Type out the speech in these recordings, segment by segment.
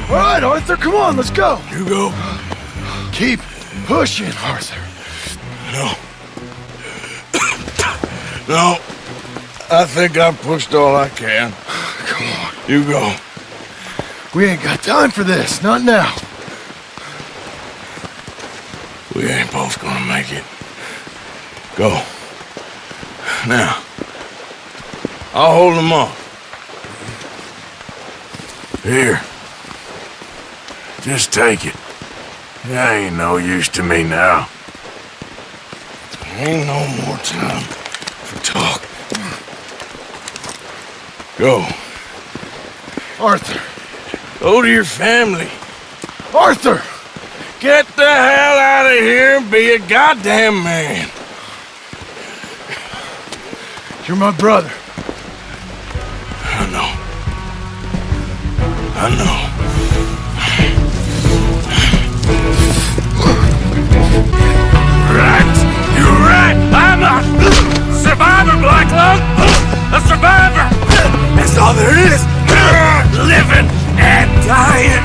All right, Arthur, come on, let's go. You go. Keep pushing, Arthur. No. No. I think I've pushed all I can. Come on. You go. We ain't got time for this, not now. We ain't both gonna make it. Go. Now. I'll hold them off. Here. Just take it. It ain't no use to me now. Ain't no more time for talk. Go. Arthur. Go to your family. Arthur! Get the hell out of here and be a goddamn man. You're my brother. I know. I know. Right. You're right. I'm a survivor, Black Lung. A survivor. That's all there is. Living and dying.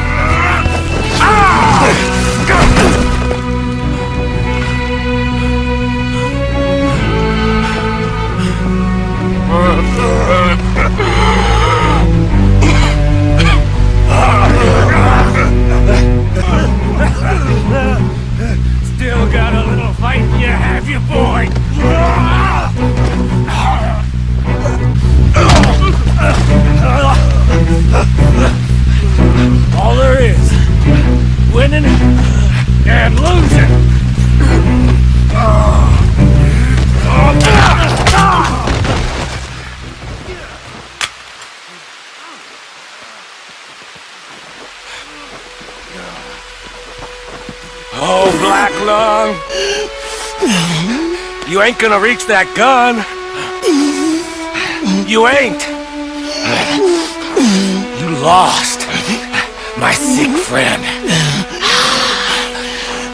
Still got a little fight in you, have you, boy? All there is, winning and losing. Oh, Black Lung. You ain't gonna reach that gun. You ain't. You lost, my sick friend.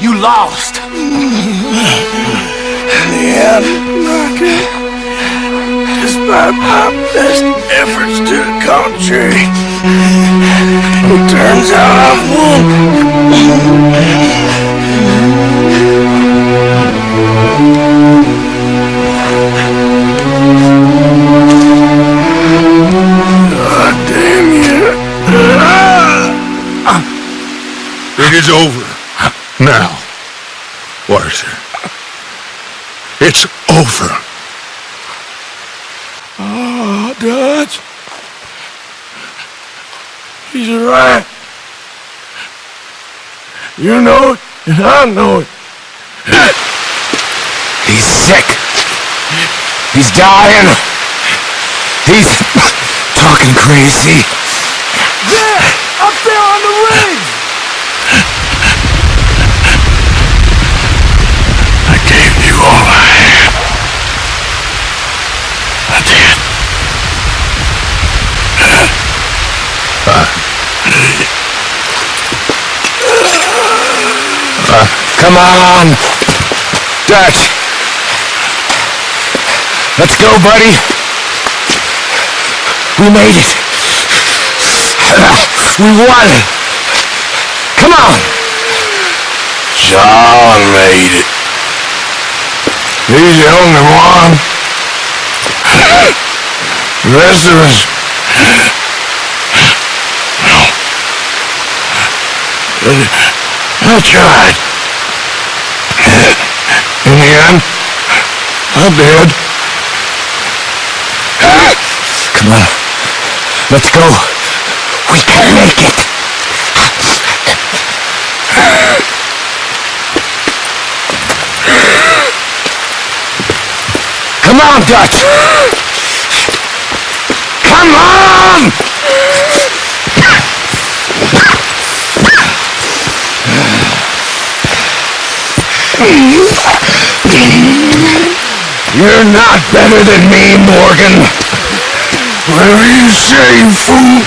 You lost. In the end, despite my best efforts to the contrary, it turns out I've won. God damn you. It is over. Now, Arthur. It's over. Oh, Dutch. He's right. You know it, and I know it. He's sick. He's dying. He's talking crazy. Yeah, up there on the ring. I gave you all I had. I did. Come on, Dutch. Let's go, buddy. We made it. We won. Come on. John made it. He's the only one. The rest of us... No. I tried. In the end, I did. Come on. Let's go. We can make it. Come on, Dutch. Come on! You're not better than me, Morgan. Whatever you say, you fool.